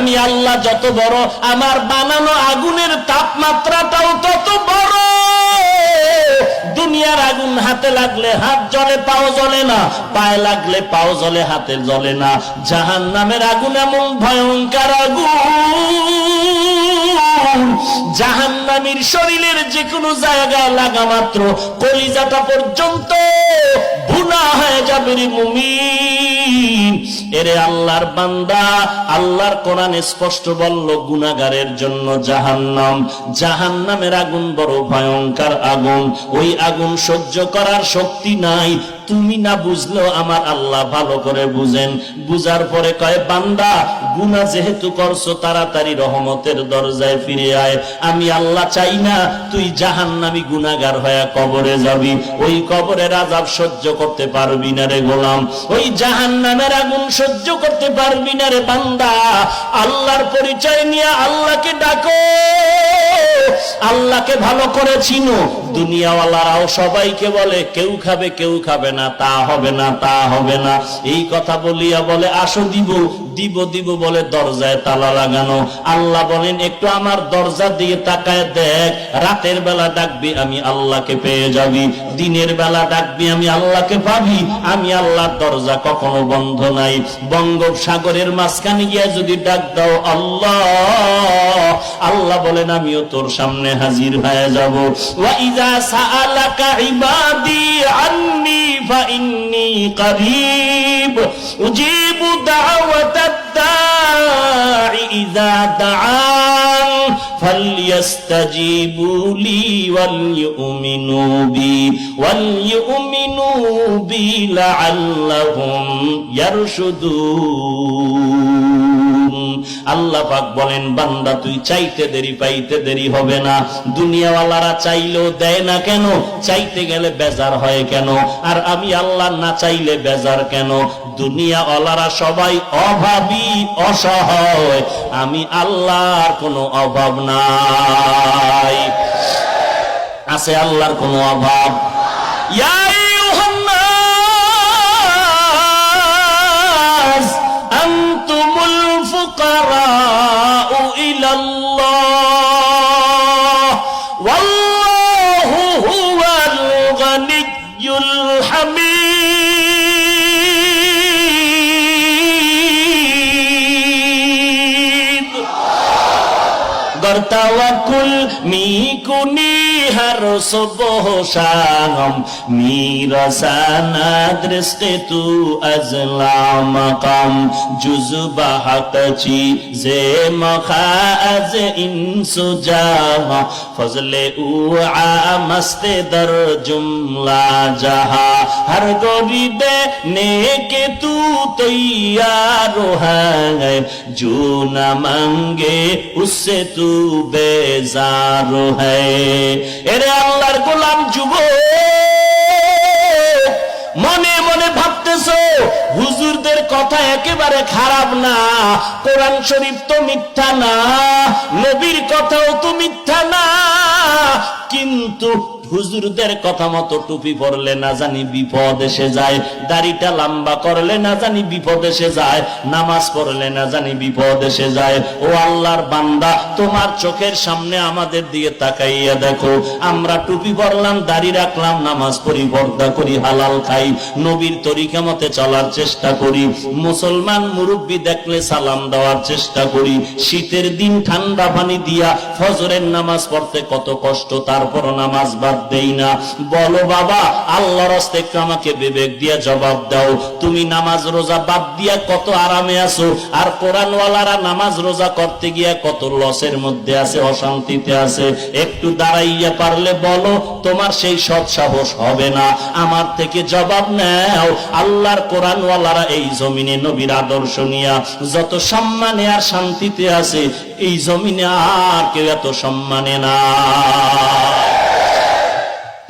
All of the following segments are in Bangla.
আমি আল্লাহ যত বড়, আমার বানানো আগুনের তাপমাত্রাটাও তত বড়। দুনিয়ার আগুন হাতে লাগলে হাত জ্বলে, পাও জ্বলে না, পায়ে লাগলে পাও জ্বলে, হাতে জ্বলে না। জাহান্নামের আগুন এমন ভয়ঙ্কর আগুন, জাহান্নামীর শরীরের যে কোনো জায়গায় লাগা মাত্র কলিজাটা পর্যন্ত ভুনা হয়ে যাবে রে মুমিন। এরে আল্লাহর বান্দা, আল্লাহর কোরআন স্পষ্ট বলল গুনাহগারের জন্য জাহান্নাম। জাহান্নামের আগুন বড় ভয়ঙ্কর আগুন, ওই আগুন সহ্য করার শক্তি নাই। তুমি না বুঝলেও আমার আল্লাহ ভালো করে বুঝেন। বুঝার পরে কয়, বান্দা গুনাহ যেহেতু করছো, তাড়াতাড়ি রহমতের দরজায় ফিরে আয়। আমি আল্লাহ চাই না তুই জাহান্নামী গুনাহগার হয়ে কবরে যাবি। ওই কবরের আযাব সহ্য করতে পারবি না রে গোলাম, ওই জাহান্নামের আগুন সহ্য করতে পারবি না রে বান্দা। আল্লাহর পরিচয় নিয়ে আল্লাহকে ডাকো, আল্লাহকে ভালো করে চিনো। দুনিয়াওয়ালারাও সবাইকে বলে কেউ খাবে কেউ খাবে না, তা হবে না তা হবে না, এই কথা বলিয়া বলে আসো দিব দিব দিব বলে দরজায় তালা লাগানো। আল্লাহ বলেন একটু আমার দরজা দিয়ে তাকায় দেখ, রাতের বেলা ডাকবি আমি আল্লাহকে পেয়ে যাবি, দিনের বেলা ডাকবি আমি আল্লাহকে পাবি। আমি আল্লাহর দরজা কখনো বন্ধ নাই। বঙ্গোপসাগরের মাঝখানে গিয়ে যদি ডাক দাও আল্লাহ, আল্লাহ বলেন আমিও তোর সামনে হাজির হয়ে যাব। ওয়া ইযা সাআলাকা ইবাদি আন্নী ফাইন্নী করিব উজিবু দাওয়াতাদ দাঈ ইযা দাআন ফালইস্তাজিবু লি ওয়ালইউমিনু বি লাআল্লাহুম ইয়ারশুদুন। আল্লাহ পাক বলেন, বান্দা তুই চাইতে দেরি পাইতে দেরি হবে না। দুনিয়াওয়ালারা চাইলেও দেয় না কেন? চাইতে গেলে বেজার হয় কেন? আর আমি আল্লাহ না চাইলে বেজার কেন? দুনিয়াওয়ালারা সবাই অভাবী অসহায়, আমি আল্লাহর কোনো অভাব নাই। আছে আল্লাহর কোনো অভাব? ইয়া আইয়ুহান নাস আনতুমুল ফুকারাউ ইলাল্লাহ ওয়াল্লাহু হুয়াল গানিয়্যুল তাওয়াক্কুল মিকুনি হর সুবহ শাম মিরাসানাদ রিজকে তু আজলা মাকাম জুজবা হাকচি জে মখাজ ইনসুজা ফজলে উ আমস্তে দর জুমলা জাহা হর গরিবে নেকে তু তৈয়ার है जो न मांगे उससे तू बेजार है। এরে আল্লাহর গোলাম যুবক, মনে মনে ভাবতেছো হুজুরদের কথা একেবারে খারাপ না, কোরআন শরীফ তো মিথ্যা না, নবীর কথাও তো মিথ্যা না, কিন্তু হুজুরদের কথা মতো টুপি পরলে না জানি বিপদ এসে যায়, দাড়িটা লম্বা করলে না জানি বিপদ এসে যায়, নামাজ পড়লে না জানি বিপদ এসে যায়। ও আল্লাহর বান্দা, তোমার চোখের সামনে আমাদের দিকে তাকাইয়া দেখো, আমরা টুপি পরলাম, দাড়ি রাখলাম, নামাজ পড়ি, পর্দা করি, হালাল খাই, নবীর তরিকা মতে চলার চেষ্টা করি, মুসলমান মুরব্বি দেখলে সালাম দেওয়ার চেষ্টা করি, শীতের দিন ঠান্ডা পানি দিয়া ফজরের নামাজ পড়তে কত কষ্ট, তারপর নামাজ বাদ দেই না। বলো বাবা, আল্লাহর রাস্তে একটু আমাকে বিবেক দিয়া জবাব দাও, তুমি নামাজ রোজা বাদ দিয়া কত আরামে আছো, আর কোরআনওয়ালারা নামাজ রোজা করতে গিয়া কত লসের মধ্যে আছে, অশান্তিতে আছে। একটু দাঁড়াইয়া পারলে বলো, তোমার সেই সৎ সাহস হবে না? আমার থেকে জবাব নাও। আল্লাহর কোরআনওয়ালারা এই জমিনে নবীর আদর্শ নিয়া যত সম্মানে আর শান্তিতে আছে, এই জমিনে আর কেউ এত সম্মানে না।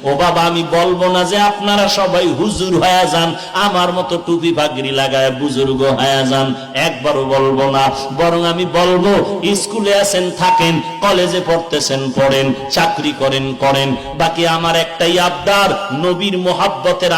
ও বাবা, আমি বলবো না যে আপনারা সবাই হুজুর হয়ে যান, আমার মতো টুপি পাগড়ি লাগায় বুজুর্গ হয়ে যান, একবারও বলবো না। বরং আমি বলবো, স্কুলে আছেন থাকেন, কলেজে পড়তেছেন পড়েন, চাকরি করেন করেন, বাকি আমার একটাই আবদার, নবীর মোহাব্বতের